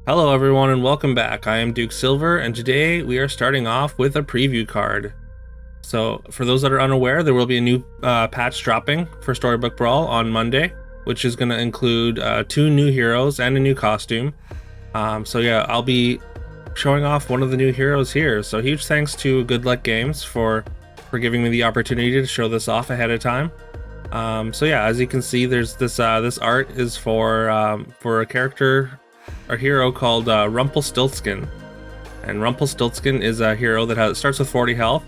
Hello everyone and welcome back. I am Duke Silver and today we are starting off with a preview card. So for those that are unaware, there will be a new patch dropping for Storybook Brawl on Monday, which is going to include 2 new heroes and a new costume. So yeah, I'll be showing off one of the new heroes here. So huge thanks to Good Luck Games for giving me the opportunity to show this off ahead of time. So yeah, as you can see, there's this art is for a character, a hero called Rumpelstiltskin, and Rumpelstiltskin is a hero that starts with 40 health,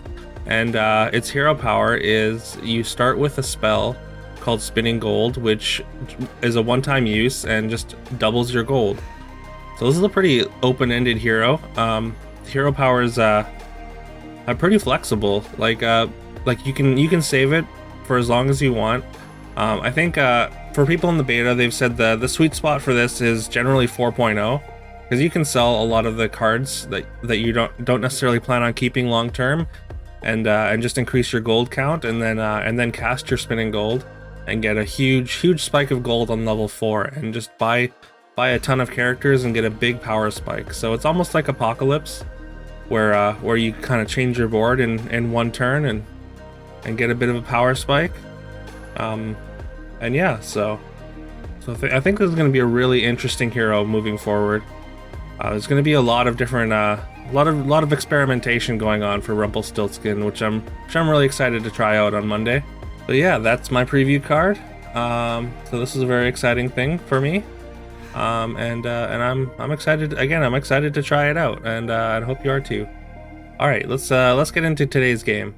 and its hero power is you start with a spell called Spinning Gold, which is a one-time use and just doubles your gold. So this is a pretty open-ended hero. Hero powers are pretty flexible. Like you can save it for as long as you want. I think for people in the beta, they've said the sweet spot for this is generally 4.0, because you can sell a lot of the cards that you don't necessarily plan on keeping long term, and just increase your gold count, and then cast your Spinning Gold and get a huge spike of gold on level 4, and just buy a ton of characters and get a big power spike. So it's almost like Apocalypse, where you kind of change your board in one turn and get a bit of a power spike. And yeah, so I think this is going to be a really interesting hero moving forward. There's going to be a lot of different, lot of experimentation going on for Rumpelstiltskin, which I'm really excited to try out on Monday. But yeah, that's my preview card. So this is a very exciting thing for me, and I'm excited. Again, I'm excited to try it out, and I hope you are too. All right, let's get into today's game.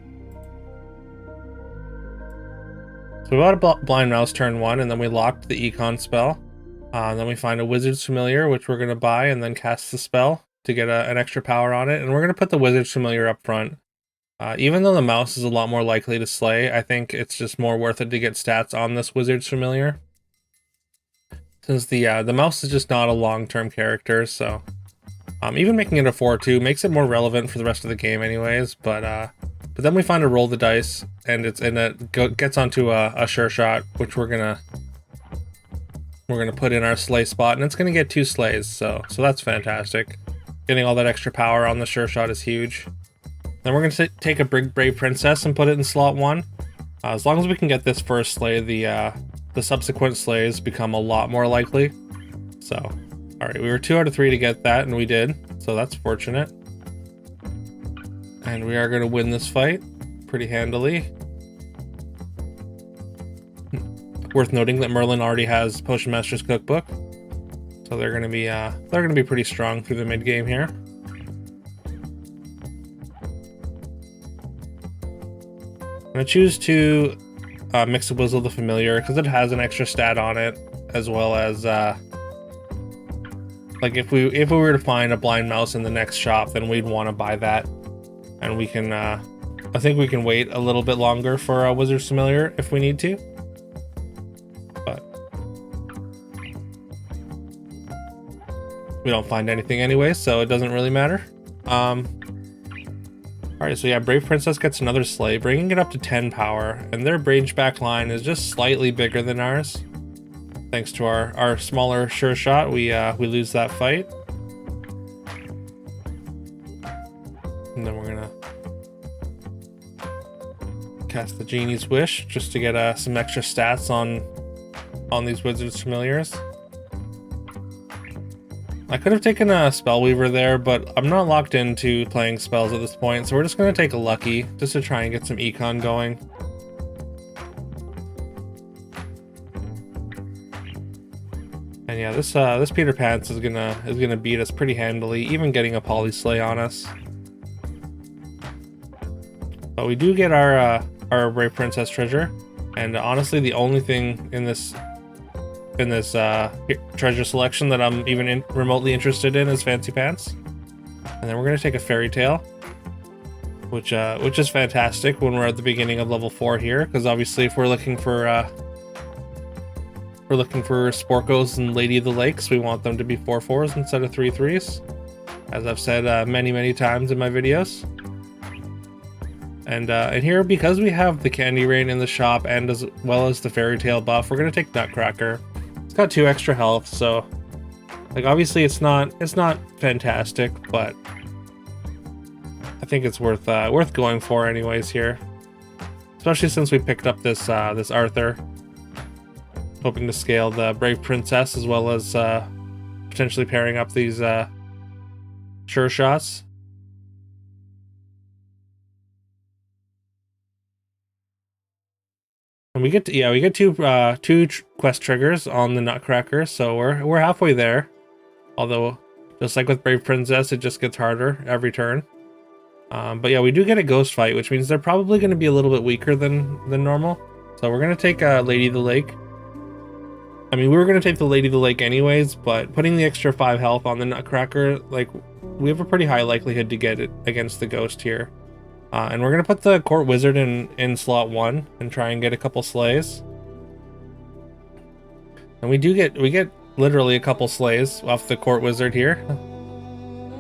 So we got a Blind Mouse turn 1, and then we locked the Econ spell. Then we find a Wizard's Familiar, which we're going to buy and then cast the spell to get an extra power on it. And we're going to put the Wizard's Familiar up front. Even though the mouse is a lot more likely to slay, I think it's just more worth it to get stats on this Wizard's Familiar, since the mouse is just not a long-term character. So even making it a 4/2 makes it more relevant for the rest of the game anyways. But then we find a roll the dice, and it gets onto a sure shot, which we're gonna put in our slay spot, and it's gonna get 2 slays. So that's fantastic. Getting all that extra power on the sure shot is huge. Then we're gonna take a Brave Princess and put it in slot 1. As long as we can get this first slay, the subsequent slays become a lot more likely. So, all right, we were 2 out of 3 to get that, and we did. So that's fortunate. And we are going to win this fight pretty handily. Worth noting that Merlin already has Potion Master's Cookbook, so they're going to be pretty strong through the mid game here. I'm going to choose to mix a Whistle the Familiar because it has an extra stat on it, as well as like if we were to find a Blind Mouse in the next shop, then we'd want to buy that. And we can, I think we can wait a little bit longer for a Wizard's Familiar if we need to. But we don't find anything anyway, so it doesn't really matter. Alright, so yeah, Brave Princess gets another slay, bringing it up to 10 power, and their Brage back line is just slightly bigger than ours. Thanks to our smaller sure shot, we lose that fight. And then we're gonna cast the Genie's Wish just to get some extra stats on these Wizard's Familiars. I could have taken a Spellweaver there, but I'm not locked into playing spells at this point, so we're just gonna take a Lucky just to try and get some econ going. And yeah, this Peter Pants is gonna beat us pretty handily, even getting a Poly Slay on us. But we do get our Brave Princess treasure, and honestly, the only thing in this treasure selection that I'm even remotely interested in is Fancy Pants. And then we're gonna take a Fairy Tale, which is fantastic when we're at the beginning of level 4 here, because obviously if we're looking for Sporkos and Lady of the Lakes, we want them to be 4/4s instead of 3/3s, as I've said many times in my videos. And here, because we have the Candy Rain in the shop and as well as the Fairy Tale buff, we're going to take Nutcracker. It's got 2 extra health, so Like, obviously it's not fantastic, but I think it's worth going for anyways here. Especially since we picked up this this Arthur. Hoping to scale the Brave Princess as well as potentially pairing up these sure shots. And we get two quest triggers on the Nutcracker, so we're halfway there. Although, just like with Brave Princess, it just gets harder every turn. But yeah, we do get a ghost fight, which means they're probably going to be a little bit weaker than normal. So we're going to take Lady of the Lake. I mean, we were going to take the Lady of the Lake anyways, but putting the extra 5 health on the Nutcracker, like, we have a pretty high likelihood to get it against the ghost here. And we're going to put the Court Wizard in slot 1 and try and get a couple slays. And we get literally a couple slays off the Court Wizard here.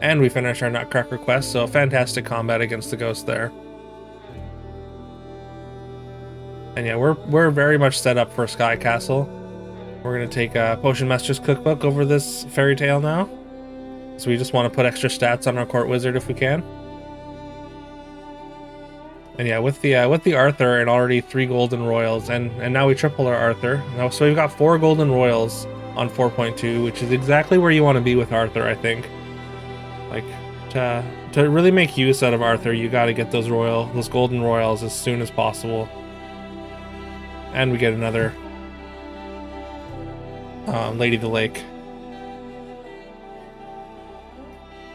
And we finish our Nutcracker quest, so fantastic combat against the ghost there. And yeah, we're very much set up for Sky Castle. We're going to take Potion Master's Cookbook over this fairy tale now. So we just want to put extra stats on our Court Wizard if we can. And yeah, with the Arthur and already 3 golden royals, and now we triple our Arthur. Now, so we've got 4 golden royals on 4.2, which is exactly where you want to be with Arthur, I think. Like, to really make use out of Arthur, you got to get those golden royals as soon as possible. And we get another Lady of the Lake.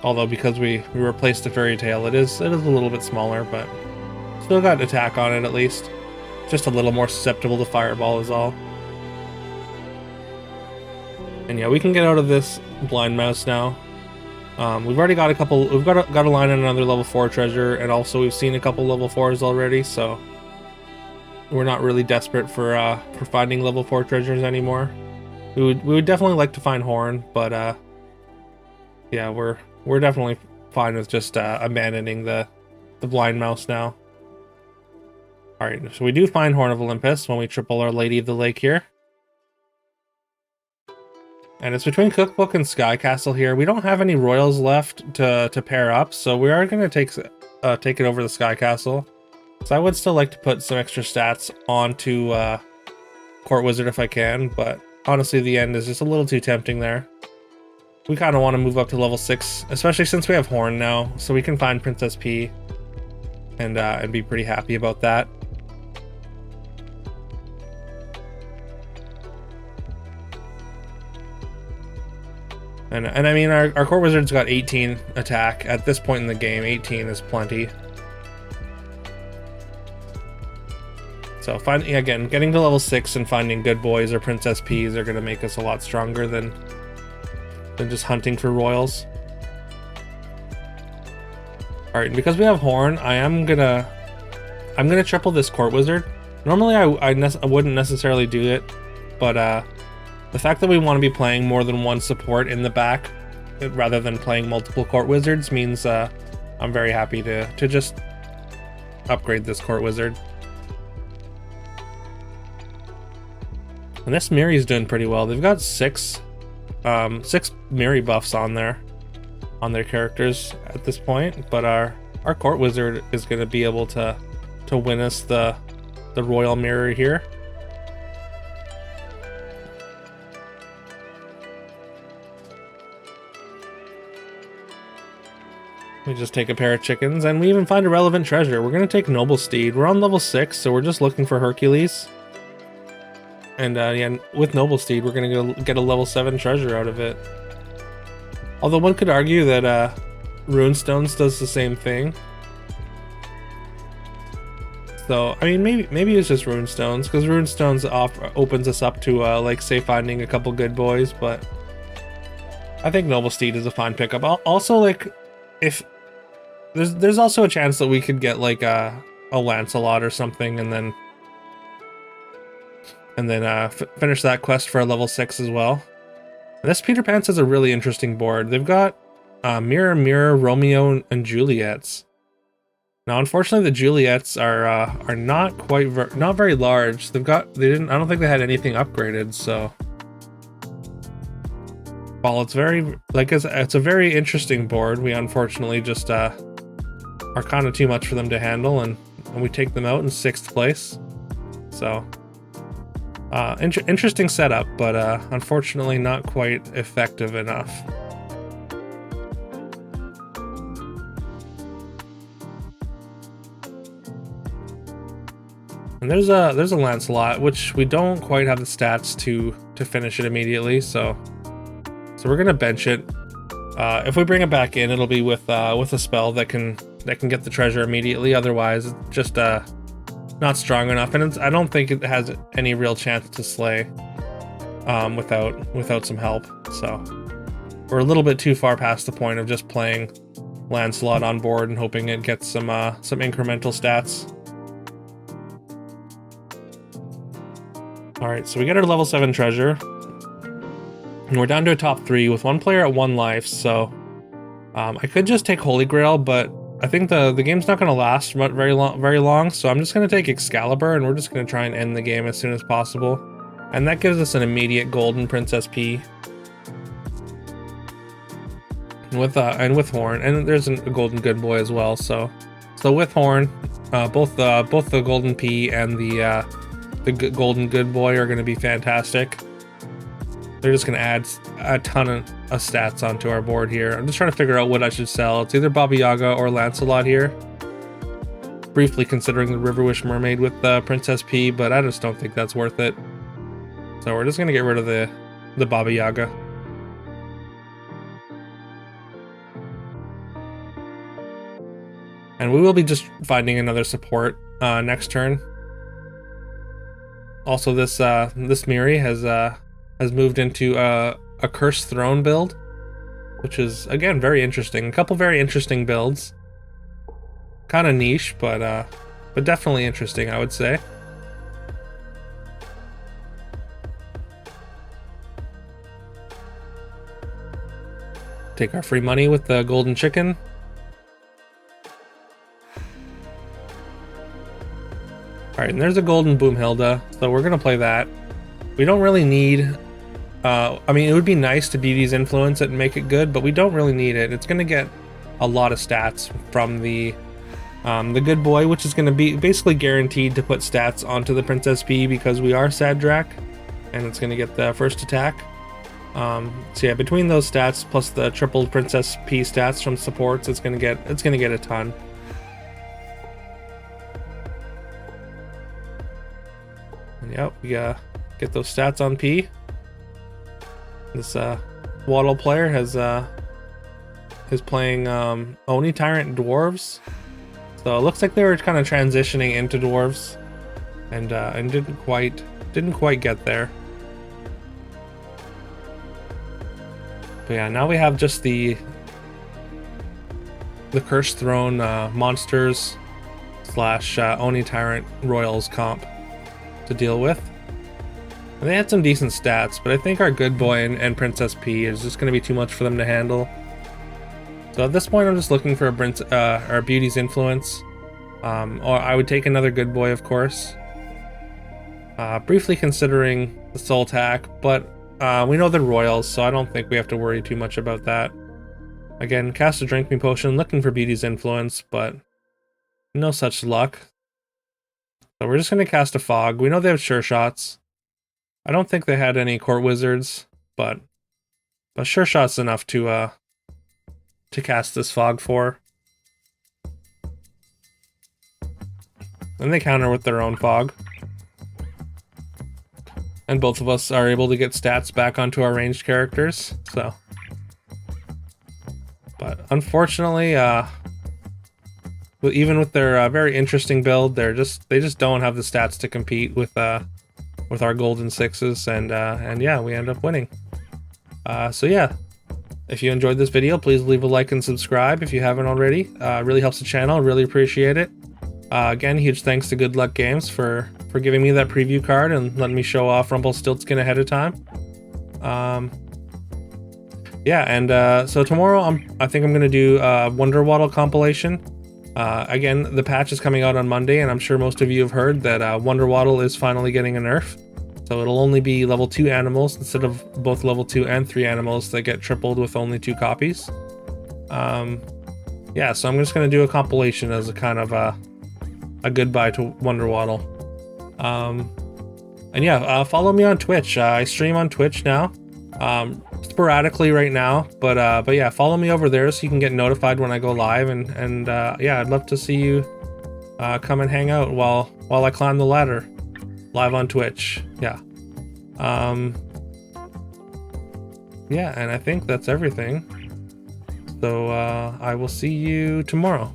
Although because we replaced the fairy tale, it is a little bit smaller, but still got attack on it at least. Just a little more susceptible to fireball is all. And yeah, we can get out of this blind mouse now. We've already got we've got a line on another level 4 treasure, and also we've seen a couple level 4s already, so we're not really desperate for finding level 4 treasures anymore. We would definitely like to find Horn, but yeah, we're definitely fine with just abandoning the blind mouse now. Alright, so we do find Horn of Olympus when we triple our Lady of the Lake here. And it's between Cookbook and Sky Castle here. We don't have any royals left to pair up, so we are going to take it over the Sky Castle. So I would still like to put some extra stats onto Court Wizard if I can, but honestly the end is just a little too tempting there. We kind of want to move up to level 6, especially since we have Horn now, so we can find Princess P and be pretty happy about that. And I mean, our Court Wizard's got 18 attack. At this point in the game, 18 is plenty. So again, getting to level 6 and finding good boys or Princess P's are going to make us a lot stronger than just hunting for royals. Alright, and because we have Horn, I'm gonna triple this Court Wizard. Normally I wouldn't necessarily do it, but the fact that we want to be playing more than one support in the back rather than playing multiple Court Wizards means I'm very happy to just upgrade this Court Wizard. And this Miri's doing pretty well. They've got 6 Miri buffs on their characters at this point, but our Court Wizard is going to be able to win us the Royal Mirror here. We just take a pair of chickens, and we even find a relevant treasure. We're going to take Noble Steed. We're on level 6, so we're just looking for Hercules. And yeah, with Noble Steed, we're going to get a level 7 treasure out of it. Although one could argue that Runestones does the same thing. So, I mean, maybe it's just Runestones, because Runestones opens us up to, like, say, finding a couple good boys, but I think Noble Steed is a fine pickup. Also, like, if there's also a chance that we could get like a Lancelot or something, and then finish that quest for a level 6 as well. And this Peter Pan's is a really interesting board. They've got Mirror Mirror, Romeo and Juliet's. Now, unfortunately, the Juliets are not very large. I don't think they had anything upgraded, so. Well, it's very, like, it's a very interesting board. We unfortunately just are kind of too much for them to handle, and we take them out in 6th place. So, interesting setup, but unfortunately not quite effective enough. And there's a Lancelot, which we don't quite have the stats to finish it immediately, so we're gonna bench it. If we bring it back in, it'll be with a spell that can get the treasure immediately. Otherwise, it's just not strong enough, and I don't think it has any real chance to slay without some help. So we're a little bit too far past the point of just playing Lancelot on board and hoping it gets some incremental stats. All right, so we get our level 7 treasure, and we're down to a top 3 with one player at 1 life. So I could just take Holy Grail, but I think the game's not going to last very long. So I'm just going to take Excalibur, and we're just going to try and end the game as soon as possible. And that gives us an immediate golden Princess P. And with Horn, and there's a golden good boy as well. So with Horn, both the golden P and the golden good boy are going to be fantastic. They're just going to add a ton of stats onto our board here. I'm just trying to figure out what I should sell. It's either Baba Yaga or Lancelot here. Briefly considering the River Wish Mermaid with Princess P, but I just don't think that's worth it. So we're just going to get rid of the Baba Yaga. And we will be just finding another support next turn. Also, this Miri has moved into a Cursed Throne build, which is again very interesting. A couple very interesting builds, kind of niche, but definitely interesting, I would say. Take our free money with the golden chicken. Alright, and there's a golden Boomhilda, so we're gonna play that. We don't really need... I mean, it would be nice to Beauty's Influence it and make it good, but we don't really need it. It's gonna get a lot of stats from the good boy, which is gonna be basically guaranteed to put stats onto the Princess P because we are Sad Drac, and it's gonna get the first attack. So yeah, between those stats plus the triple Princess P stats from supports, it's gonna get a ton. Yep, we get those stats on P. This Waddle player is playing Oni Tyrant Dwarves, so it looks like they were kind of transitioning into Dwarves, and didn't quite get there. But yeah, now we have just the Cursed Throne monsters / Oni Tyrant Royals comp to deal with. And they had some decent stats, but I think our good boy and Princess P is just going to be too much for them to handle. So at this point, I'm just looking for a Beauty's Influence, or I would take another good boy, of course. Briefly considering the Soul Attack, but we know they're Royals, so I don't think we have to worry too much about that. Again, cast a Drink Me Potion, looking for Beauty's Influence, but no such luck. So we're just going to cast a Fog. We know they have Sure Shots. I don't think they had any Court Wizards, but Sure Shot's enough to cast this Fog for. And they counter with their own Fog. And both of us are able to get stats back onto our ranged characters, so. But unfortunately, even with their very interesting build, they just don't have the stats to compete with our golden 6s, and yeah, we end up winning. So yeah, if you enjoyed this video, please leave a like and subscribe if you haven't already. It really helps the channel. Really appreciate it. Again, huge thanks to Good Luck Games for giving me that preview card and letting me show off Rumpelstiltskin ahead of time. Yeah, and so tomorrow I think I'm gonna do a Wonder Waddle compilation. Again, the patch is coming out on Monday, and I'm sure most of you have heard that Wonder Waddle is finally getting a nerf. So it'll only be level 2 animals instead of both level 2 and 3 animals that get tripled with only 2 copies. Yeah, so I'm just going to do a compilation as a kind of a goodbye to Wonder Waddle. And yeah, follow me on Twitch. I stream on Twitch now, sporadically right now, but yeah, follow me over there so you can get notified when I go live. And yeah, I'd love to see you come and hang out while I climb the ladder live on Twitch. Yeah. Yeah, and I think that's everything. So I will see you tomorrow.